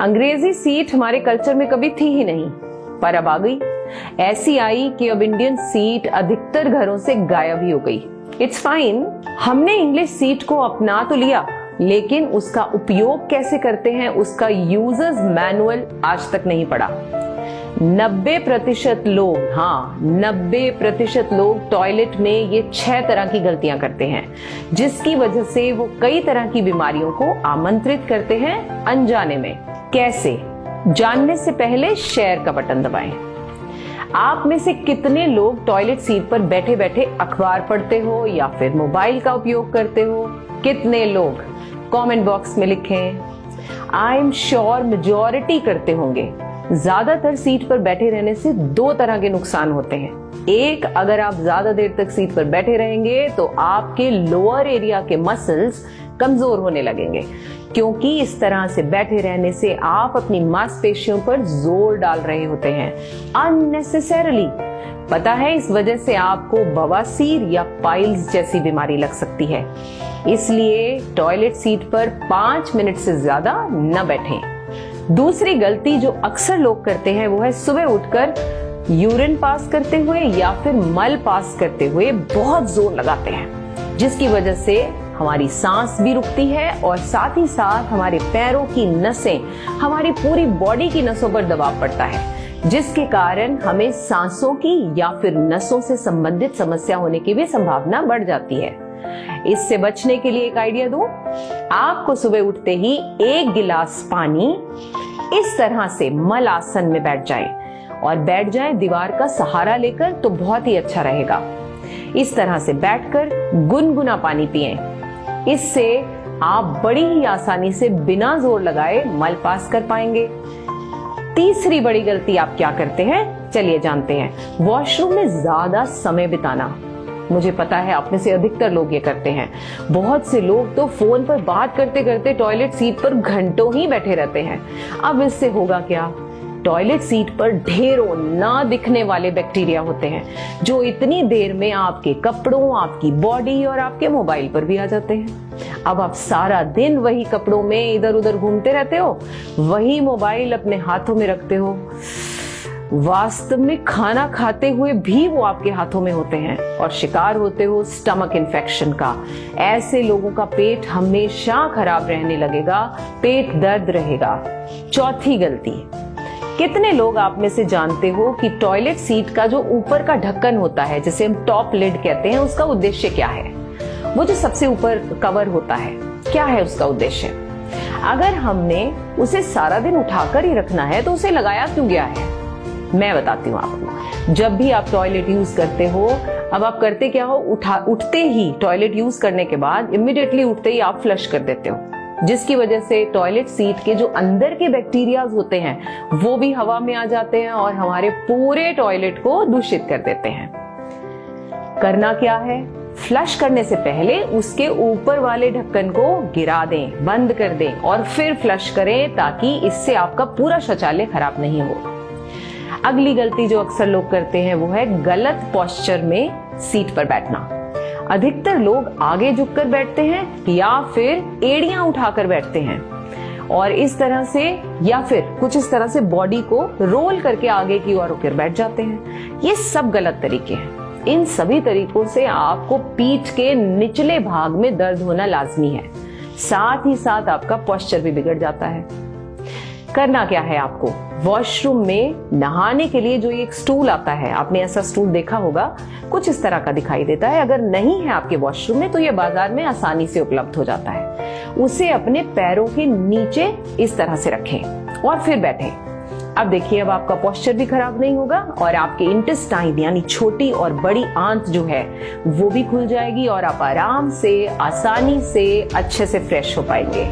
अंग्रेजी सीट हमारे कल्चर में कभी थी ही नहीं, पर अब आ गई। ऐसी आई कि अब इंडियन सीट अधिकतर घरों से गायब ही हो गई। इट्स फाइन, हमने इंग्लिश सीट को अपना तो लिया, लेकिन उसका उपयोग कैसे करते हैं उसका यूजर्स मैनुअल आज तक नहीं पढ़ा। 90% लोग, हाँ 90% लोग टॉयलेट में ये 6 तरह की गलतियां करते हैं, जिसकी वजह से वो कई तरह की बीमारियों को आमंत्रित करते हैं अनजाने में। कैसे, जानने से पहले शेयर का बटन दबाएं। आप में से कितने लोग टॉयलेट सीट पर बैठे बैठे अखबार पढ़ते हो या फिर मोबाइल का उपयोग करते हो? कितने लोग? कमेंट बॉक्स में लिखें। आई एम श्योर मेजॉरिटी करते होंगे। ज्यादातर सीट पर बैठे रहने से 2 तरह के नुकसान होते हैं। एक, अगर आप ज्यादा देर तक सीट पर बैठे रहेंगे तो आपके लोअर एरिया के मसल्स कमजोर होने लगेंगे, क्योंकि इस तरह से बैठे रहने से आप अपनी मांसपेशियों पर जोर डाल रहे होते हैं अननेसेसरली। पता है, इस वजह से आपको बवासीर या पाइल्स जैसी बीमारी लग सकती है। इसलिए टॉयलेट सीट पर 5 मिनट से ज्यादा न बैठें। दूसरी गलती जो अक्सर लोग करते हैं वो है सुबह उठकर यूरिन पास करते हुए या फिर मल पास करते हुए बहुत जोर लगाते हैं, जिसकी वजह से हमारी सांस भी रुकती है और साथ ही साथ हमारे पैरों की नसें, हमारी पूरी बॉडी की नसों पर दबाव पड़ता है, जिसके कारण हमें सांसों की या फिर नसों से संबंधित समस्या होने की भी संभावना बढ़ जाती है। इससे बचने के लिए एक आइडिया दूं, आपको सुबह उठते ही 1 गिलास पानी इस तरह से मल आसन में बैठ जाएं और बैठ जाएं दीवार का सहारा लेकर, तो बहुत ही अच्छा रहेगा। इस तरह से बैठकर गुनगुना पानी पिएं। इससे आप बड़ी ही आसानी से बिना जोर लगाए मल पास कर पाएंगे। तीसरी बड़ी गलती आप क्या करते हैं, चलिए जानते हैं। वॉशरूम में ज्यादा समय बिताना। मुझे पता है आप में से अधिकतर लोग ये करते हैं। बहुत से लोग तो फोन पर बात करते करते टॉयलेट सीट पर घंटों ही बैठे रहते हैं। अब इससे होगा क्या? टॉयलेट सीट पर ढेरों ना दिखने वाले बैक्टीरिया होते हैं, जो इतनी देर में आपके कपड़ों, आपकी बॉडी और आपके मोबाइल पर भी आ जाते हैं। अब आप सारा दिन वही कपड़ों में इधर उधर घूमते रहते हो, वही मोबाइल अपने हाथों में रखते हो। वास्तव में खाना खाते हुए भी वो आपके हाथों में होते हैं और शिकार होते हो स्टमक इन्फेक्शन का। ऐसे लोगों का पेट हमेशा खराब रहने लगेगा, पेट दर्द रहेगा। चौथी गलती, कितने लोग आप में से जानते हो कि टॉयलेट सीट का जो ऊपर का ढक्कन होता है, जिसे हम टॉप लिड कहते हैं, उसका उद्देश्य क्या है? वो जो सबसे ऊपर कवर होता है, क्या है उसका उद्देश्य? अगर हमने उसे सारा दिन उठाकर ही रखना है तो उसे लगाया क्यों गया है? मैं बताती हूँ आपको। जब भी आप टॉयलेट यूज करते हो, अब आप करते क्या हो, उठते ही टॉयलेट यूज करने के बाद इमीडिएटली उठते ही आप फ्लश कर देते हो, जिसकी वजह से टॉयलेट सीट के जो अंदर के बैक्टीरियाज होते हैं वो भी हवा में आ जाते हैं और हमारे पूरे टॉयलेट को दूषित कर देते हैं। करना क्या है? फ्लश करने से पहले उसके ऊपर वाले ढक्कन को गिरा दें, बंद कर दें और फिर फ्लश करें, ताकि इससे आपका पूरा शौचालय खराब नहीं हो। अगली गलती जो अक्सर लोग करते हैं वो है गलत पोस्चर में सीट पर बैठना। अधिकतर लोग आगे झुककर बैठते हैं या फिर एड़ियां उठाकर बैठते हैं और इस तरह से, या फिर कुछ इस तरह से बॉडी को रोल करके आगे की ओर होकर बैठ जाते हैं। ये सब गलत तरीके हैं। इन सभी तरीकों से आपको पीठ के निचले भाग में दर्द होना लाजमी है, साथ ही साथ आपका पोस्चर भी बिगड़ जाता है। करना क्या है आपको? वॉशरूम में नहाने के लिए जो एक स्टूल आता है, आपने ऐसा स्टूल देखा होगा, कुछ इस तरह का दिखाई देता है। अगर नहीं है आपके वॉशरूम में तो ये बाजार में आसानी से उपलब्ध हो जाता है। उसे अपने पैरों के नीचे इस तरह से रखें और फिर बैठें। अब देखिए, अब आपका पोस्चर भी खराब नहीं होगा और आपके इंटेस्टाइन यानी छोटी और बड़ी आंत जो है वो भी खुल जाएगी और आप आराम से, आसानी से, अच्छे से फ्रेश हो पाएंगे।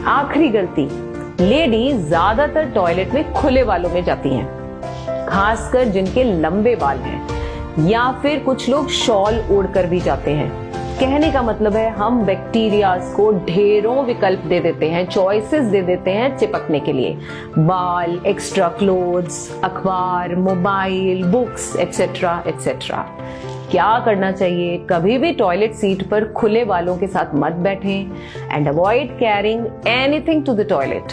आखिरी गलती, लेडीज ज्यादातर टॉयलेट में खुले बालों में जाती हैं, खासकर जिनके लंबे बाल हैं, या फिर कुछ लोग शॉल ओढ़कर भी जाते हैं। कहने का मतलब है हम बैक्टीरियाज को ढेरों विकल्प दे देते हैं, चॉइसेस दे देते हैं चिपकने के लिए। बाल, एक्स्ट्रा क्लोथ्स, अखबार, मोबाइल, बुक्स एक्सेट्रा एक्सेट्रा। क्या करना चाहिए? कभी भी टॉयलेट सीट पर खुले बालों के साथ मत बैठें and avoid carrying anything to the toilet.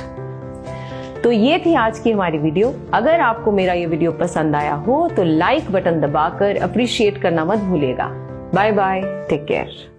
तो ये थी आज की हमारी वीडियो। अगर आपको मेरा ये वीडियो पसंद आया हो तो लाइक बटन दबाकर अप्रिशिएट करना मत भूलिएगा। Bye bye, take care.